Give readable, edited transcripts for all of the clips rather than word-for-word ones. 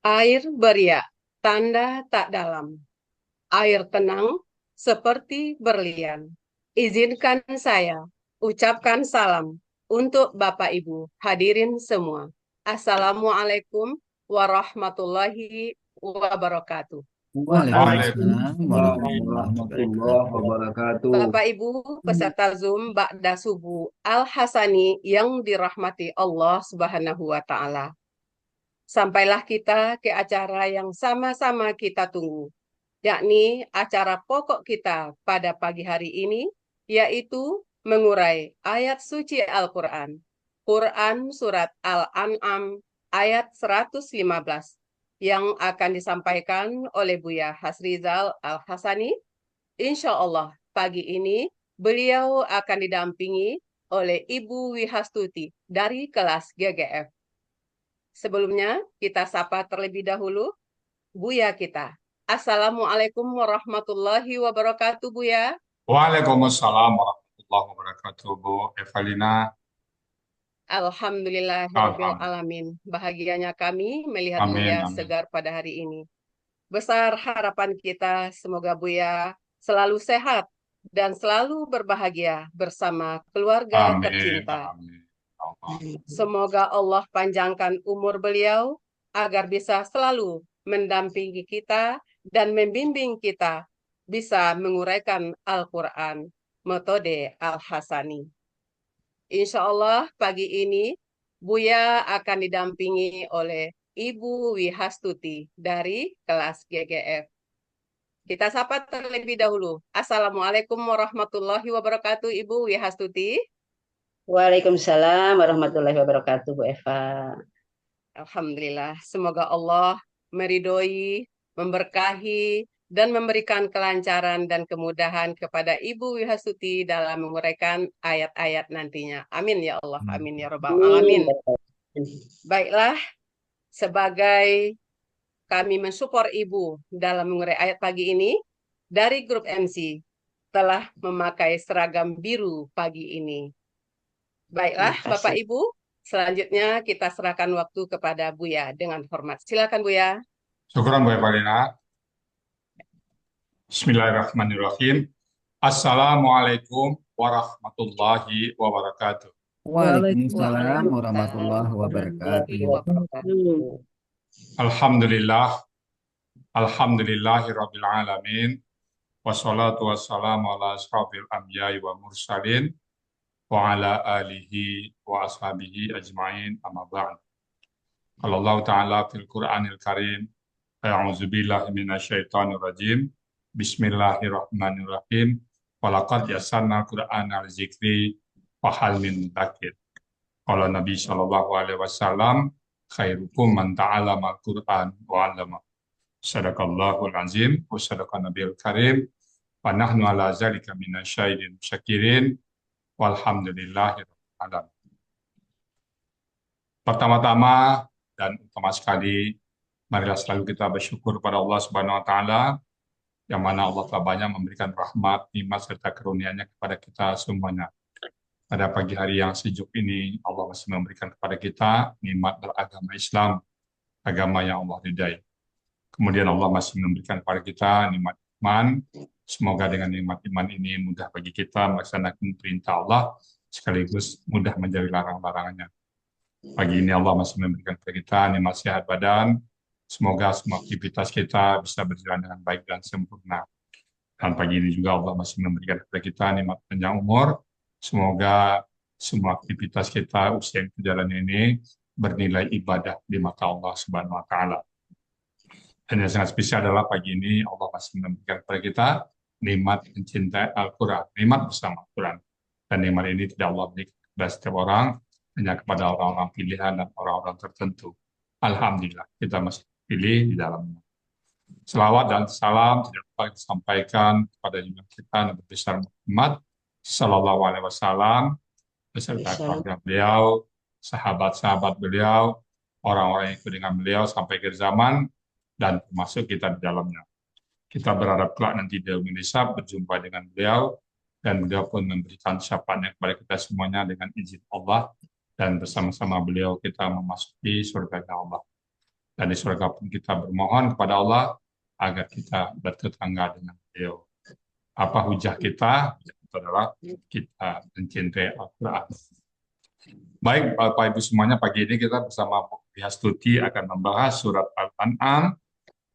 Air beriak, tanda tak dalam. Air tenang, seperti berlian. Izinkan saya ucapkan salam untuk Bapak Ibu hadirin semua. Assalamualaikum warahmatullahi wabarakatuh. Waalaikumsalam Waalaikumsalam warahmatullahi warahmatullahi wabarakatuh. wabarakatuh. Bapak Ibu peserta Zoom Ba'da Subuh Al-Hasani yang dirahmati Allah Subhanahu wa taala. Sampailah kita ke acara yang sama-sama kita tunggu, yakni acara pokok kita pada pagi hari ini, yaitu mengurai ayat suci Al-Quran. Quran Surat Al-An'am ayat 115 yang akan disampaikan oleh Buya Hasrizal Al-Hasani. Insya Allah pagi ini beliau akan didampingi oleh Ibu Wihastuti dari kelas GGF. Sebelumnya kita sapa terlebih dahulu Buya kita. Assalamualaikum warahmatullahi wabarakatuh, Buya. Waalaikumsalam warahmatullahi wabarakatuh, Bu Evalina. Alhamdulillahirabbil Alhamdulillah. alamin. Bahagianya kami melihat Amin, Buya amin. segar pada hari ini. Besar harapan kita semoga Buya selalu sehat dan selalu berbahagia bersama keluarga Amin, tercinta. amin. Allah. Semoga Allah panjangkan umur beliau agar bisa selalu mendampingi kita dan membimbing kita bisa menguraikan Al-Quran, metode Al-Hasani. Insya Allah pagi ini Buya akan didampingi oleh Ibu Wihastuti dari kelas GGF. Kita sapa terlebih dahulu. Assalamualaikum warahmatullahi wabarakatuh, Ibu Wihastuti. Waalaikumsalam warahmatullahi wabarakatuh, Bu Eva. Alhamdulillah, semoga Allah meridhoi, memberkahi, dan memberikan kelancaran dan kemudahan kepada Ibu Wihasuti dalam menguraikan ayat-ayat nantinya. Amin ya Allah, amin ya Rabbal Amin. Alamin. Baiklah, sebagai kami mensupport Ibu dalam mengurai ayat pagi ini, dari grup MC telah memakai seragam biru pagi ini. Baiklah, Terima Bapak kasih. Ibu, selanjutnya kita serahkan waktu kepada Buya dengan hormat. Silakan Buya. Syukuran, Bu Evalina. Bismillahirrahmanirrahim. Assalamualaikum warahmatullahi wabarakatuh. Waalaikumsalam Waalaikumsalam warahmatullahi warahmatullahi wabarakatuh. wabarakatuh. Alhamdulillah, alhamdulillahi rabbil alamin. Wassalatu wassalamu ala asrafil anbiya'i wa mursalin wa ala alihi wa ashabihi ajma'in amma ba'd. Qala Allah Ta'ala fil Qur'anil Karim, a'udzu billahi minasyaitonir rajim. Bismillahirrahmanirrahim. Walaqad yassarnal Qur'ana lidzikri wa hal min mudzakir. Qala Nabi sallallahu alaihi wasallam, khairukum man ta'allama al-Qur'an wa 'allama. Sadaqallahul azim wa sadaqan nabiyil karim. Wa nahnu ala zalika minasyahidin syakirin. Walhamdulillahi rabbil alamin. Pertama-tama dan utama sekali, marilah selalu kita bersyukur pada Allah Subhanahu wa taala yang mana Allah telah banyak memberikan rahmat, nikmat serta karunia-Nya kepada kita semuanya. Pada pagi hari yang sejuk ini, Allah masih memberikan kepada kita nikmat beragama Islam, agama yang Allah ridai. Kemudian Allah masih memberikan kepada kita nikmat iman. Semoga dengan nikmat iman ini mudah bagi kita melaksanakan perintah Allah, sekaligus mudah menjauhi larang-larangannya. Pagi ini Allah masih memberikan kepada kita nikmat sehat badan. Semoga semua aktivitas kita bisa berjalan dengan baik dan sempurna. Dan pagi ini juga Allah masih memberikan kepada kita nikmat panjang umur. Semoga semua aktivitas kita usia yang berjalan ini bernilai ibadah di mata Allah Subhanahu wa taala. Dan yang sangat spesial adalah pagi ini Allah masih memberikan kepada kita nikmat mencintai Al-Quran, nikmat bersama Al-Quran. Dan nikmat ini tidak Allah berikan kepada setiap orang, hanya kepada orang-orang pilihan dan orang-orang tertentu. Alhamdulillah, kita masih pilih di dalamnya. Selawat dan salam tidak lupa disampaikan kepada junjungan kita Nabi besar Muhammad Sallallahu Alaihi Wasallam beserta keluarga beliau, sahabat-sahabat beliau, orang-orang yang ikut dengan beliau sampai akhir zaman, dan termasuk kita di dalamnya. Kita berharap kelak nanti di Indonesia berjumpa dengan beliau, dan beliau pun memberikan syafaatnya kepada kita semuanya dengan izin Allah, dan bersama-sama beliau kita memasuki surga Allah. Dan di surga pun kita bermohon kepada Allah agar kita bertetangga dengan beliau. Apa hujah kita? Hujah kita adalah kita mencintai Al-Quran. Baik, Bapak Ibu semuanya, pagi ini kita bersama Bu Wihastuti akan membahas surat Al-An'am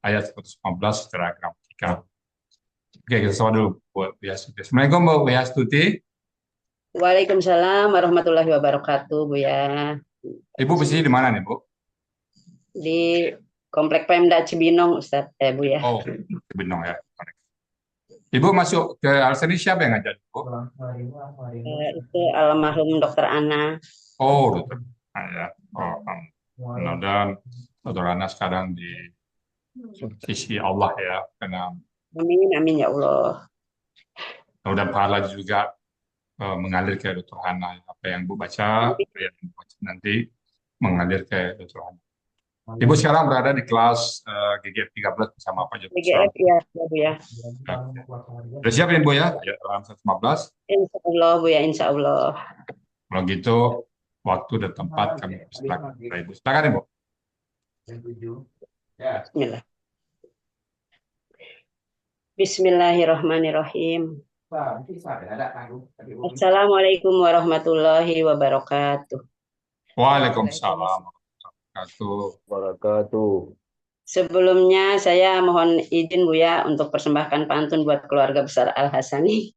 ayat 115 secara gramatikal. Oke, kita sapa dulu Bu Wihastuti. Assalamualaikum Bu Wihastuti. Waalaikumsalam warahmatullahi wabarakatuh, Bu ya. Ibu posisi di mana nih, Bu? Di Komplek Pemda Cibinong, Ustadz, Bu ya. Oh, Cibinong ya. Ibu masuk ke Al-Sani siapa yang ngajar, Bu? Itu almarhum Dokter Ana. Oh, dokter. Ya. Oh, mudah-mudahan Dokter Ana sekarang di sisi Allah ya, karena Amin, amin ya Allah. mudah-mudahan pahala juga mengalir ke Dokter Hana. Apa yang Bu baca, yang Bu baca nanti mengalir ke Dokter Hana. Ibu sekarang berada di kelas GGF 13 bersama Pak Joko. BGF ya, Bu ya. Sudah siap ya Bu ya? Ayat 115. Insya Allah, Bu ya, insya Allah. Kalau gitu, waktu dan tempat kami persilakan. Ibu, silakan Ibu. Bismillah. Bismillahirrahmanirrahim. Assalamualaikum warahmatullahi wabarakatuh. Waalaikumsalam warahmatullahi wabarakatuh. Sebelumnya saya mohon izin Bu ya untuk persembahkan pantun buat keluarga besar Al-Hasani.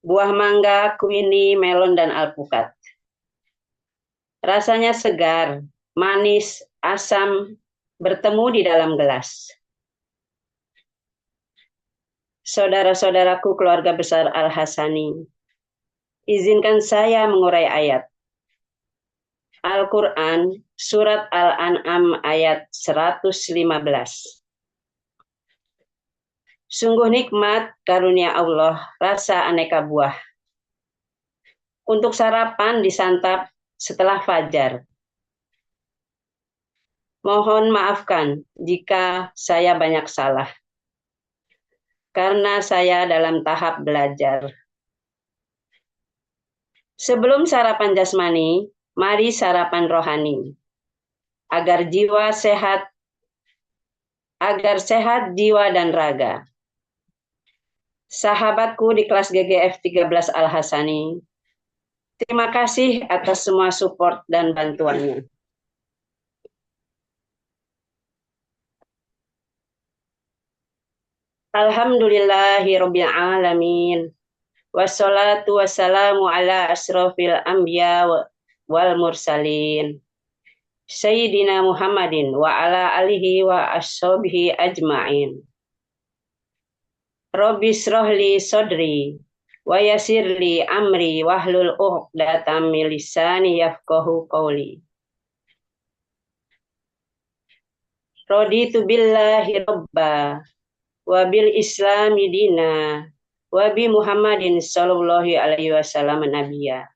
Buah mangga, kuini, melon, dan alpukat. Rasanya segar, manis, asam, bertemu di dalam gelas. Saudara-saudaraku keluarga besar Al-Hasani, izinkan saya mengurai ayat. Al-Quran, Surat Al-An'am ayat 115. Sungguh nikmat karunia Allah, rasa aneka buah. Untuk sarapan disantap setelah fajar. Mohon maafkan jika saya banyak salah. Karena saya dalam tahap belajar. Sebelum sarapan jasmani, mari sarapan rohani. Agar sehat jiwa dan raga. Sahabatku di kelas GGF 13 Al-Hasani, terima kasih atas semua support dan bantuannya. Alhamdulillahirabbil alamin. Wassalatu wassalamu ala asrofil anbiya wal mursalin. Sayyidina Muhammadin wa ala alihi wa ashabihi ajma'in. Rabbi srohli sodri wa yasirli amri wahlul uqdatam min lisani yafqahu qawli. Raditu billahi rabba wa bil islami dina wa bi Muhammadin sallallahu alaihi wasallam nabiyya.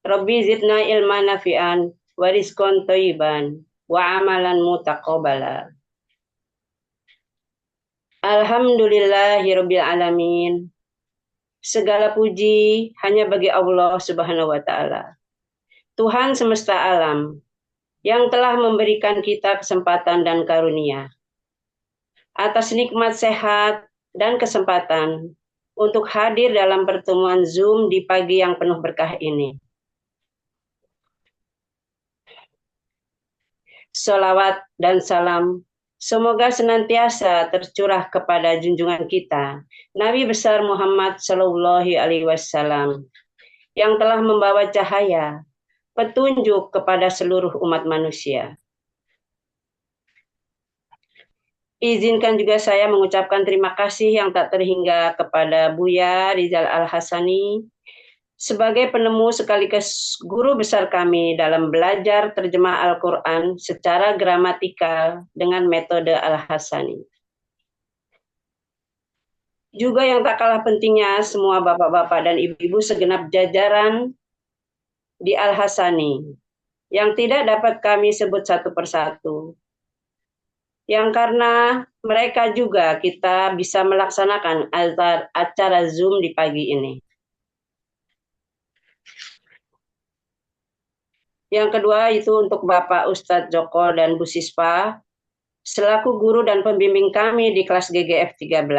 Rabbi zidna ilman nafi'an wa rizqan thayyiban wa amalan mutaqabbala. Alhamdulillahirabbil alamin. Segala puji hanya bagi Allah Subhanahu wa taala. Tuhan semesta alam yang telah memberikan kita kesempatan dan karunia atas nikmat sehat dan kesempatan untuk hadir dalam pertemuan Zoom di pagi yang penuh berkah ini. Salawat dan salam semoga senantiasa tercurah kepada junjungan kita, Nabi besar Muhammad Sallallahu Alaihi Wasallam, yang telah membawa cahaya, petunjuk kepada seluruh umat manusia. Izinkan juga saya mengucapkan terima kasih yang tak terhingga kepada Buya Rizal Al-Hasani, sebagai penemu sekaligus guru besar kami dalam belajar terjemah Al-Quran secara gramatikal dengan metode Al-Hasani. Juga yang tak kalah pentingnya, semua bapak-bapak dan ibu-ibu segenap jajaran di Al-Hasani, yang tidak dapat kami sebut satu persatu. Yang karena mereka juga kita bisa melaksanakan acara Zoom di pagi ini. Yang kedua itu untuk Bapak Ustadz Joko dan Bu Sispa, selaku guru dan pembimbing kami di kelas GGF 13,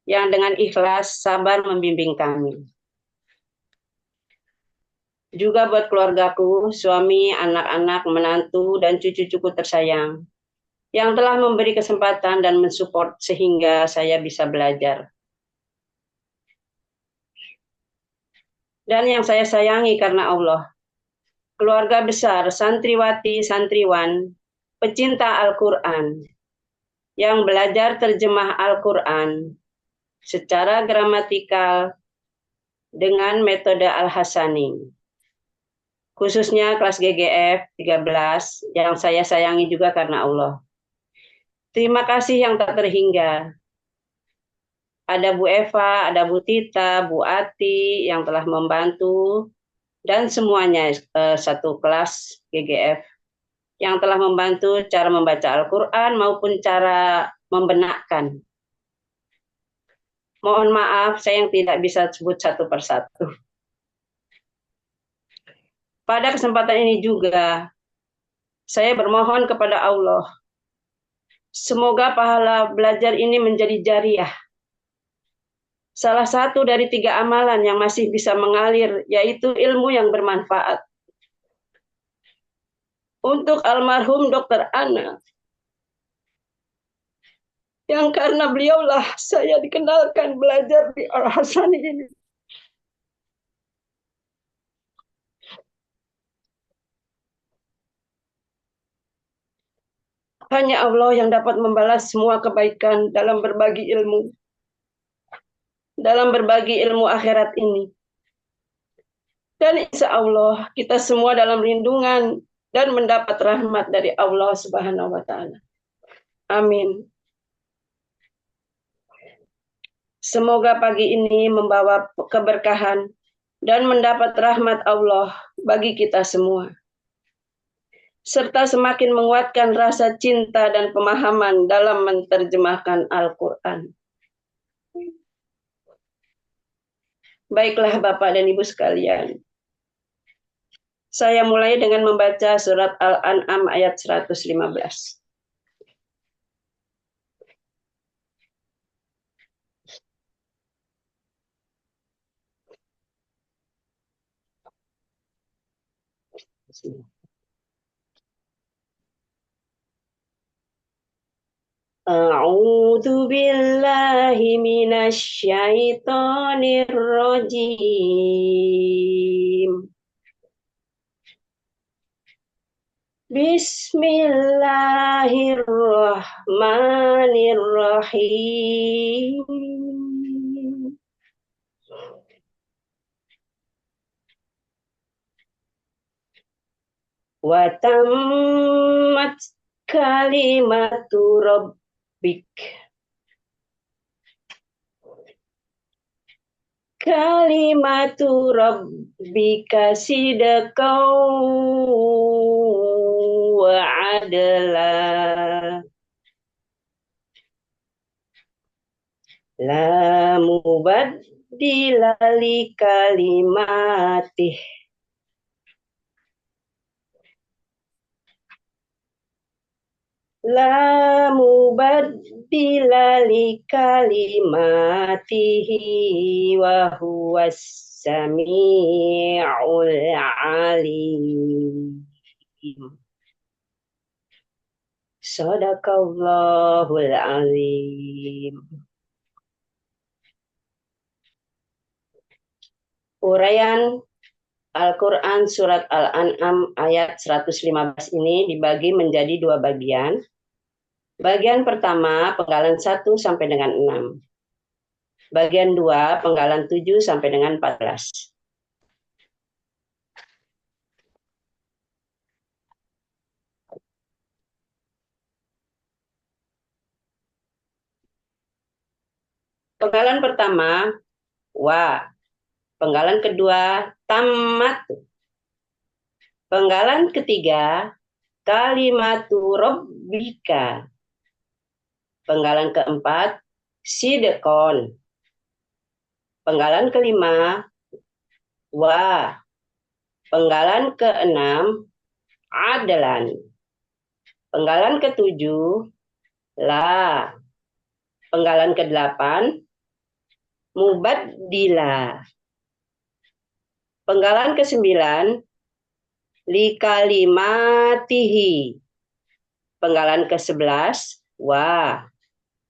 yang dengan ikhlas sabar membimbing kami. Juga buat keluargaku, suami, anak-anak, menantu, dan cucu-cucu tersayang, yang telah memberi kesempatan dan mensupport sehingga saya bisa belajar. Dan yang saya sayangi karena Allah, keluarga besar, santriwati, santriwan, pecinta Al-Quran, yang belajar terjemah Al-Quran secara gramatikal dengan metode Al-Hasani. Khususnya kelas GGF 13 yang saya sayangi juga karena Allah. Terima kasih yang tak terhingga. Ada Bu Eva, ada Bu Tita, Bu Ati yang telah membantu, dan semuanya satu kelas GGF yang telah membantu cara membaca Al-Quran maupun cara membenakkan. Mohon maaf, saya yang tidak bisa sebut satu persatu. Pada kesempatan ini juga, saya bermohon kepada Allah, semoga pahala belajar ini menjadi jariah. Salah satu dari 3 amalan yang masih bisa mengalir, yaitu ilmu yang bermanfaat. Untuk almarhum Dr. Ana, yang karena beliaulah saya dikenalkan belajar di Al-Hasani ini. Hanya Allah yang dapat membalas semua kebaikan dalam berbagi ilmu. Dalam berbagi ilmu akhirat ini. Dan insya Allah kita semua dalam lindungan dan mendapat rahmat dari Allah Subhanahu wa Ta'ala. Amin. Semoga pagi ini membawa keberkahan dan mendapat rahmat Allah bagi kita semua. Serta semakin menguatkan rasa cinta dan pemahaman dalam menerjemahkan Al-Quran. Baiklah Bapak dan Ibu sekalian. Saya mulai dengan membaca surat Al-An'am ayat 115. A'udzu billahi minasy syaithanir rajim. Bismillahirrahmanirrahim. Wa tammat kalimatu rabbik. Kalimatu rabbika sidqan wa adla. La mubaddila li kalimatih. La mubaddila li kalimatihi wa huwas sami'ul alim. Shadaqallahul azim. Uraian Al-Quran Surat Al-An'am ayat 115 ini dibagi menjadi 2 bagian. Bagian pertama penggalan 1 sampai dengan 6. Bagian 2 penggalan 7 sampai dengan 14. Penggalan pertama, wa. Penggalan kedua, tamat. Penggalan ketiga, kalimatu rabbika. Penggalan keempat, sidqon. Penggalan kelima, wa. Penggalan ke-6, adlan. Penggalan ke-7, la. Penggalan ke-8, mubaddila. Penggalan ke-9, li kalimatihi. Penggalan ke-11, wa.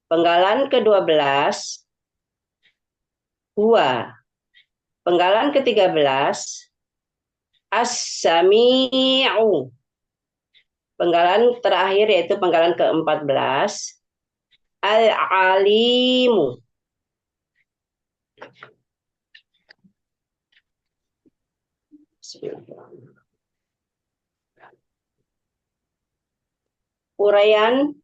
Penggalan ke-12, huwa. Penggalan ke-13, as-sami'u. Penggalan terakhir yaitu penggalan ke-14, al-alimu. Uraian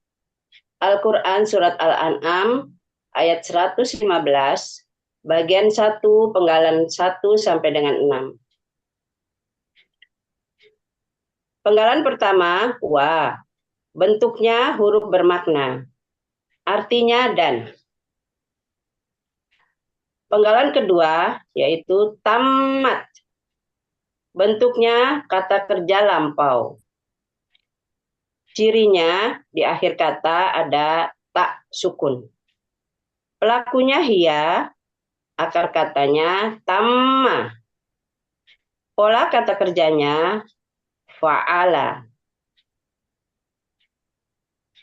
Al-Quran Surat Al-An'am ayat 115, bagian 1, penggalan 1 sampai dengan 6. Penggalan pertama, wa. Bentuknya huruf bermakna. Artinya dan. Penggalan kedua, yaitu tamat. Bentuknya kata kerja lampau. Cirinya di akhir kata ada tak sukun. Pelakunya hiya, akar katanya tamma. Pola kata kerjanya fa'ala.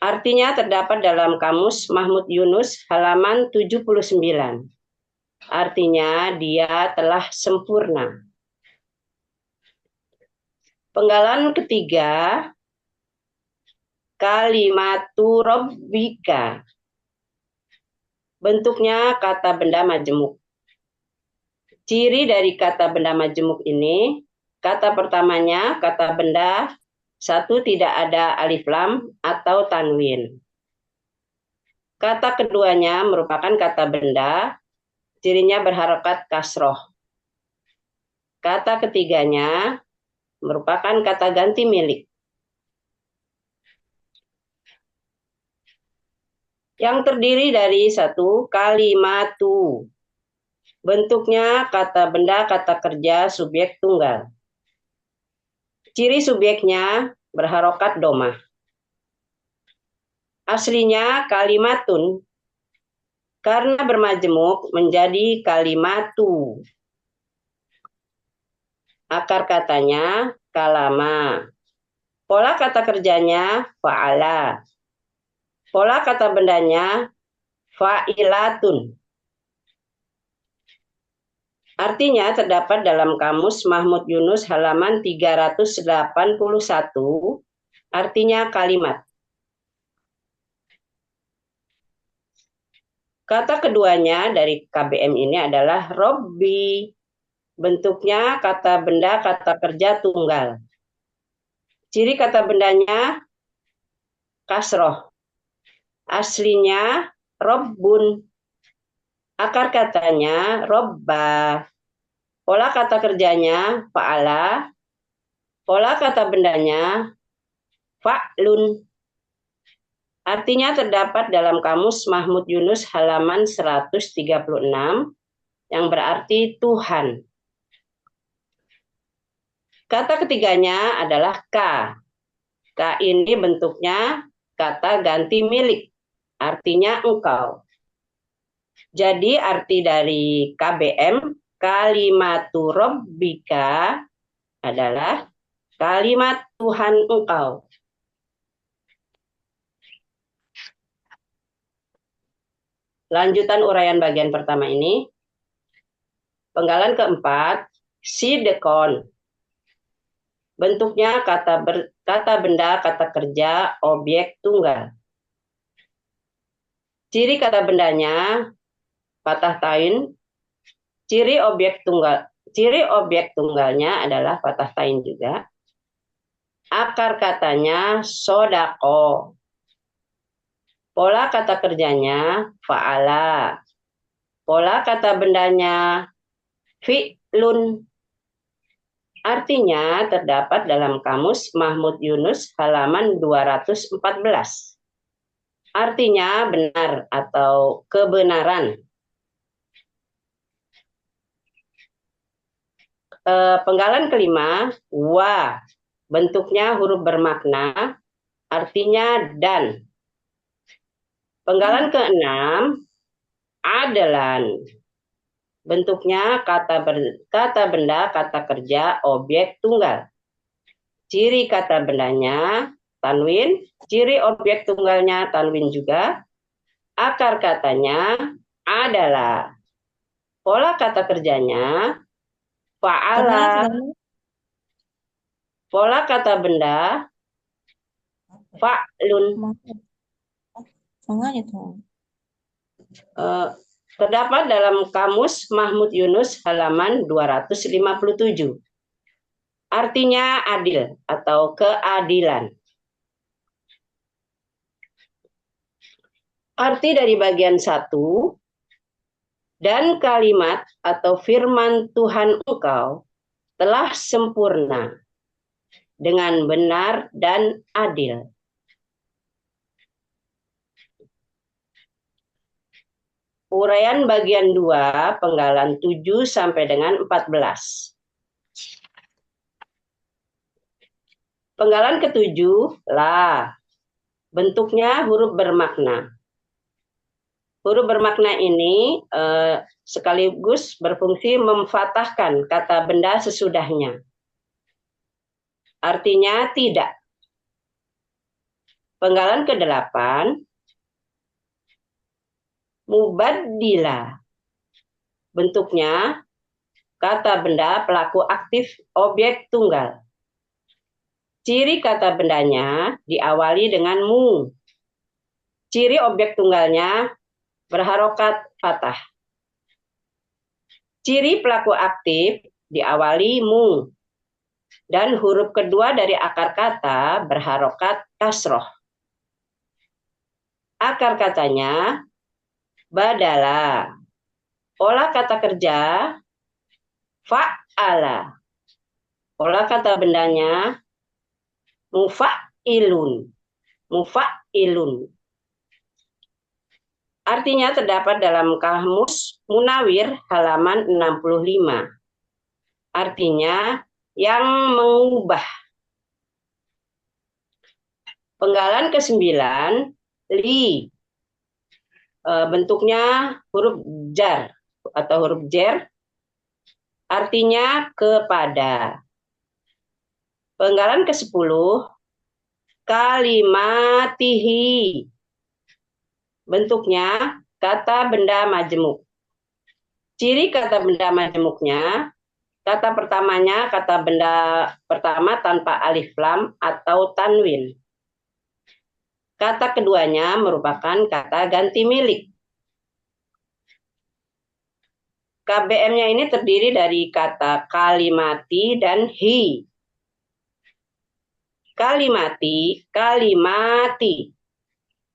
Artinya terdapat dalam kamus Mahmud Yunus halaman 79. Artinya dia telah sempurna. Penggalan ketiga, kalimatu rabbika. Bentuknya kata benda majemuk. Ciri dari kata benda majemuk ini, kata pertamanya, kata benda, 1, tidak ada alif lam atau tanwin. Kata keduanya merupakan kata benda, cirinya berharokat kasroh. Kata ketiganya merupakan kata ganti milik. Yang terdiri dari 1, kalimatu. Bentuknya kata benda, kata kerja, subjek tunggal. Ciri subjeknya berharokat domah. Aslinya kalimatun. Karena bermajemuk menjadi kalimatu. Akar katanya kalama. Pola kata kerjanya fa'ala. Pola kata bendanya fa'ilatun. Artinya terdapat dalam kamus Mahmud Yunus halaman 381, artinya kalimat. Kata keduanya dari KBM ini adalah Robbi. Bentuknya kata benda, kata kerja tunggal. Ciri kata bendanya kasroh. Aslinya Robbun. Akar katanya robba. Pola kata kerjanya fa'ala. Pola kata bendanya fa'lun. Artinya terdapat dalam kamus Mahmud Yunus halaman 136 yang berarti Tuhan. Kata ketiganya adalah ka. Ka ini bentuknya kata ganti milik. Artinya engkau. Jadi arti dari KBM, kalimatu rabbika, adalah kalimat Tuhan engkau. Lanjutan uraian bagian pertama ini. Penggalan keempat, sidekon. Bentuknya kata benda, kata kerja, objek tunggal. Ciri kata bendanya fathah tain. Ciri objek tunggalnya adalah fathah tain juga. Akar katanya sodako. Pola kata kerjanya fa'ala. Pola kata bendanya fi'lun. Artinya terdapat dalam kamus Mahmud Yunus halaman 214. Artinya benar atau kebenaran. Penggalan kelima, wa. Bentuknya huruf bermakna, artinya dan. Penggalan keenam, adalan. Bentuknya kata benda, kata kerja, objek tunggal. Ciri kata bendanya tanwin, ciri objek tunggalnya tanwin juga. Akar katanya adalah. Pola kata kerjanya fa'ala. Pola kata benda fa'lun. Terdapat dalam Kamus Mahmud Yunus halaman 257. Artinya adil atau keadilan. Arti dari bagian 1, dan kalimat atau firman Tuhan engkau telah sempurna dengan benar dan adil. Uraian bagian 2, penggalan 7 sampai dengan 14. Penggalan ke-7, la. Bentuknya huruf bermakna. Huruf bermakna ini sekaligus berfungsi memfatahkan kata benda sesudahnya. Artinya tidak. Penggalan ke-8, mubaddila. Bentuknya kata benda pelaku aktif objek tunggal. Ciri kata bendanya diawali dengan mu. Ciri objek tunggalnya berharokat fathah. Ciri pelaku aktif diawali mu. Dan huruf kedua dari akar kata berharokat kasroh. Akar katanya badala. Pola kata kerja fa'ala. Pola kata bendanya mufa'ilun. Mufa'ilun. Artinya terdapat dalam Kamus Munawir halaman 65. Artinya yang mengubah. Penggalan ke-9, li. Bentuknya huruf jar atau huruf jer. Artinya kepada. Penggalan ke-10, kalimatihi. Bentuknya kata benda majemuk. Ciri kata benda majemuknya, kata pertamanya kata benda pertama tanpa alif lam atau tanwin. Kata keduanya merupakan kata ganti milik. KBM-nya ini terdiri dari kata kalimati dan hi. Kalimati, kalimati.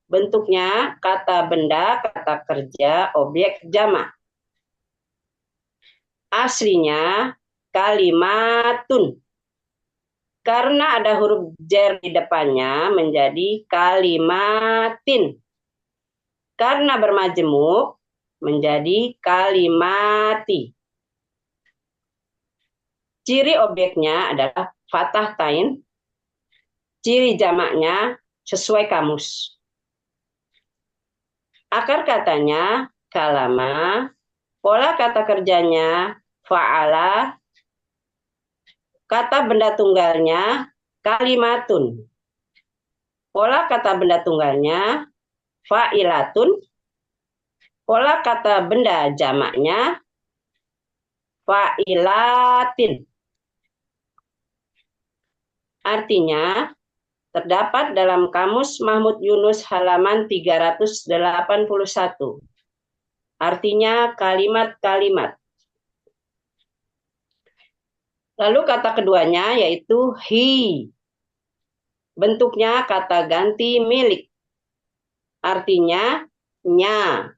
Bentuknya kata benda, kata kerja, objek jamak. Aslinya kalimatun. Karena ada huruf jer di depannya menjadi kalimatin. Karena bermajemuk menjadi kalimati. Ciri objeknya adalah fathah tain. Ciri jamaknya sesuai kamus. Akar katanya kalama. Pola kata kerjanya fa'ala. Kata benda tunggalnya kalimatun. Pola kata benda tunggalnya fa'ilatun. Pola kata benda jamaknya fa'ilatin. Artinya terdapat dalam Kamus Mahmud Yunus halaman 381. Artinya kalimat-kalimat. Lalu kata keduanya yaitu hi. Bentuknya kata ganti milik. Artinya nya.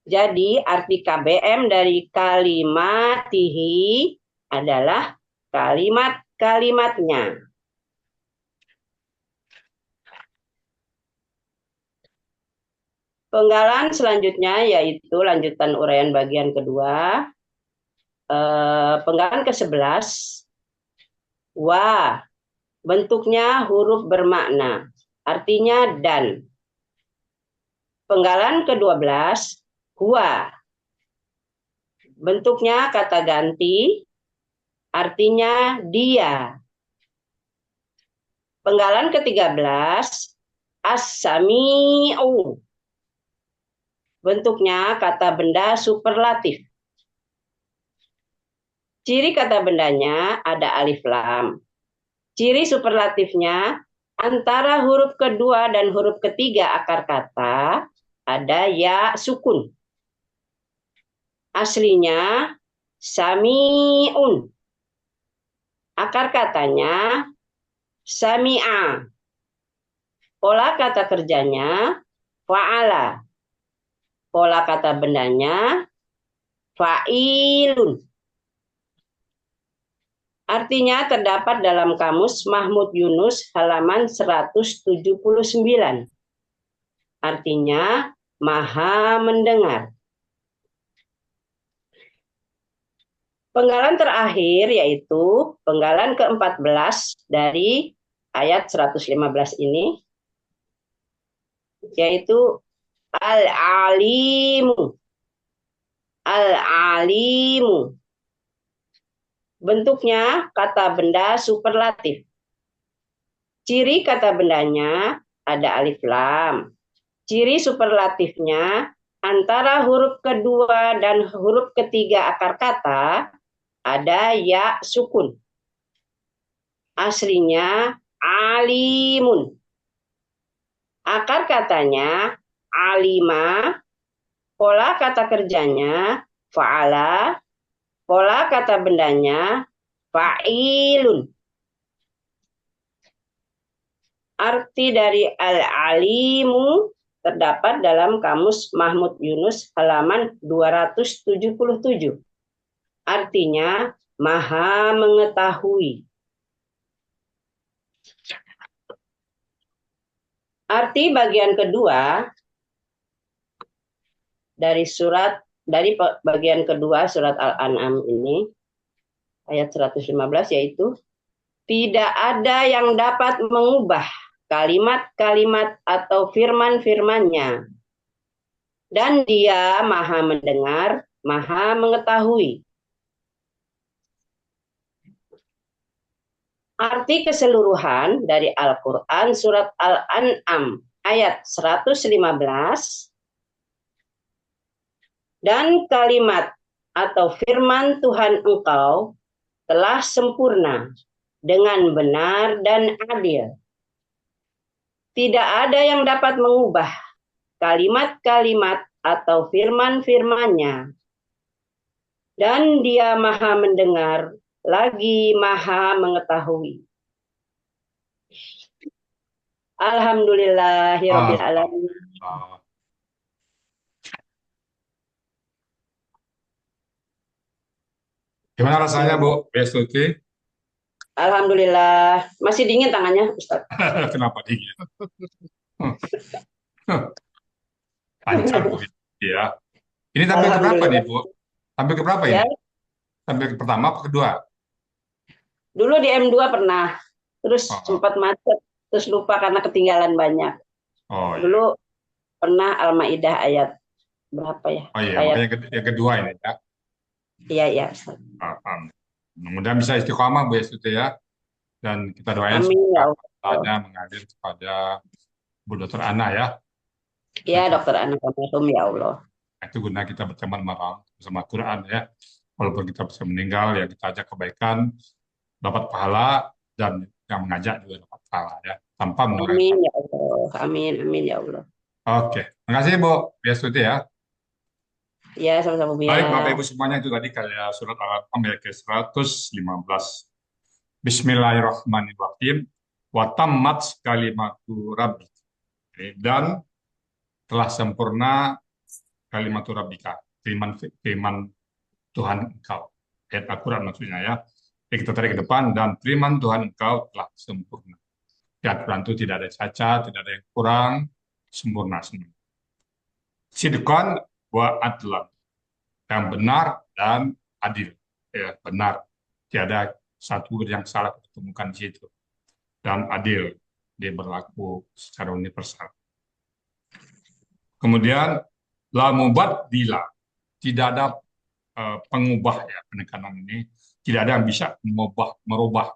Jadi arti KBM dari kalimatihi adalah kalimat-kalimatnya. Penggalan selanjutnya yaitu lanjutan uraian bagian kedua. Penggalan ke-11, wa, bentuknya huruf bermakna, artinya dan. Penggalan ke-12, huwa, bentuknya kata ganti, artinya dia. Penggalan ke-13, as-sami'u, bentuknya kata benda superlatif. Ciri kata bendanya ada alif lam. Ciri superlatifnya antara huruf kedua dan huruf ketiga akar kata ada ya sukun. Aslinya sami'un. Akar katanya sami'a. Pola kata kerjanya fa'ala. Pola kata bendanya fa'ilun. Artinya terdapat dalam kamus Mahmud Yunus halaman 179. Artinya maha mendengar. Penggalan terakhir yaitu penggalan ke-14 dari ayat 115 ini, yaitu al-alimu. Al-alimu. Bentuknya kata benda superlatif. Ciri kata bendanya ada alif lam. Ciri superlatifnya antara huruf kedua dan huruf ketiga akar kata ada ya sukun. Aslinya alimun. Akar katanya alima. Pola kata kerjanya fa'ala. Pola kata bendanya fa'ilun. Arti dari al-alimu terdapat dalam kamus Mahmud Yunus halaman 277. Artinya maha mengetahui. Arti bagian kedua dari bagian kedua surat Al-An'am ini, ayat 115, yaitu tidak ada yang dapat mengubah kalimat-kalimat atau firman-firmannya. Dan dia maha mendengar, maha mengetahui. Arti keseluruhan dari Al-Quran surat Al-An'am ayat 115, dan kalimat atau firman Tuhan engkau telah sempurna dengan benar dan adil. Tidak ada yang dapat mengubah kalimat-kalimat atau firman-firmannya. Dan dia maha mendengar, lagi maha mengetahui. Alhamdulillahirabbil alamin. Gimana rasanya, Bu Bestuti? Alhamdulillah. Masih dingin tangannya, Ustaz. Kenapa dingin? Lancar, Bu. Ya. Ini tampil ke berapa nih, Bu? Tampil ke berapa Ya. ini? Tampil ke pertama apa kedua? Dulu di M2 pernah. Terus sempat macet. Terus lupa karena ketinggalan banyak. Oh, iya. Dulu pernah Al-Maidah ayat berapa ya? Oh iya, Ayat, makanya yang kedua ini ya. iya. Mudah-mudahan bisa istiqomah, Bu Bestuti ya. Dan kita doain Amin ya semoga Allah. mengalir kepada Bu Dr. Ana ya. Ya, Dokter Ana Almarhum ya Allah. Itu guna kita berteman malam bersama Quran ya. Walaupun kita bisa meninggal ya, kita ajak kebaikan, dapat pahala, dan yang mengajak juga dapat pahala ya. Tanpa mengurangi. Amin ya Allah. Amin ya Allah. Oke, terima kasih Bu Bestuti ya. Ya, sama-sama Bu Baik ya. Bapak Ibu semuanya, itu tadi kayak surat Al-An'am ayat ke-115. Bismillahirrahmanirrahim. Wa tammat kalimatu rabbik. Dan telah sempurna kalimatu rabbika. Firman Tuhan engkau. Ayat Al-Quran maksudnya ya. Jadi kita tarik ke depan, dan firman Tuhan engkau telah sempurna. Di Al-Quran itu tidak ada cacat, tidak ada yang kurang, sempurna semua. Sidqan wa adlan, yang benar dan adil. benar. Tiada satu yang salah ditemukan di situ. Dan adil. Dia berlaku secara universal. Kemudian, la mubaddila. Tidak ada pengubah ya penekanan ini. Tidak ada yang bisa merubah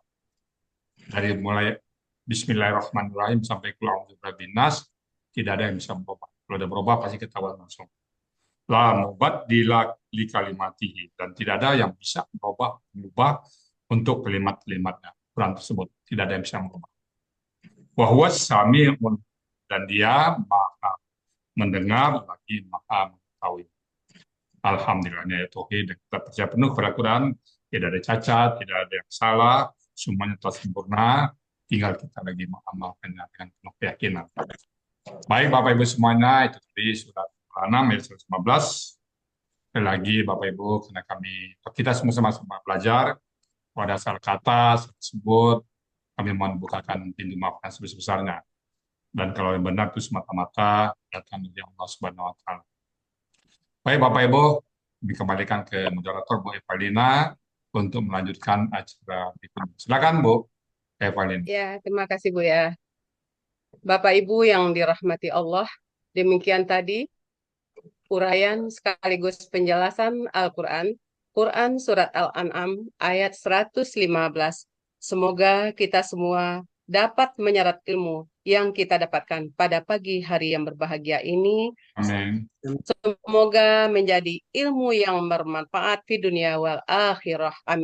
dari mulai Bismillahirrahmanirrahim sampai Qul a'udzu birabbin nas, tidak ada yang bisa merubah. Kalau ada berubah pasti ketahuan langsung. La mubaddila li kalimatihi, dan tidak ada yang bisa mengubah untuk kalimat-kalimatnya. Quran tersebut tidak ada yang bisa merubah. Wa huwas sami'un, dan dia maha mendengar lagi maha mengetahui. Alhamdulillah, ini ayat tauhid, dan kita percaya penuh kepada Quran, tidak ada cacat, tidak ada yang salah, semuanya telah sempurna, tinggal kita lagi mengamalkannya dengan penuh keyakinan. Baik Bapak Ibu semuanya, itu tadi surat Al-An'am ayat 115. Sekali lagi Bapak Ibu, karena kita sama-sama belajar pada dasar kata tersebut, kami mohon bukakan pintu maafkan sebesar-besarnya. Dan kalau yang benar itu semata-mata datang dari Allah Subhanahu wa Ta'ala. Baik Bapak Ibu, dikembalikan ke moderator Bu Evalina untuk melanjutkan acara berikutnya. Silakan Bu Evalina. Ya, terima kasih Bu ya. Bapak Ibu yang dirahmati Allah, demikian tadi uraian sekaligus penjelasan Al-Quran, Quran Surat Al-An'am ayat 115. Semoga kita semua dapat menyerap ilmu yang kita dapatkan pada pagi hari yang berbahagia ini. Amin. Semoga menjadi ilmu yang bermanfaat di dunia wal akhirah. Amin.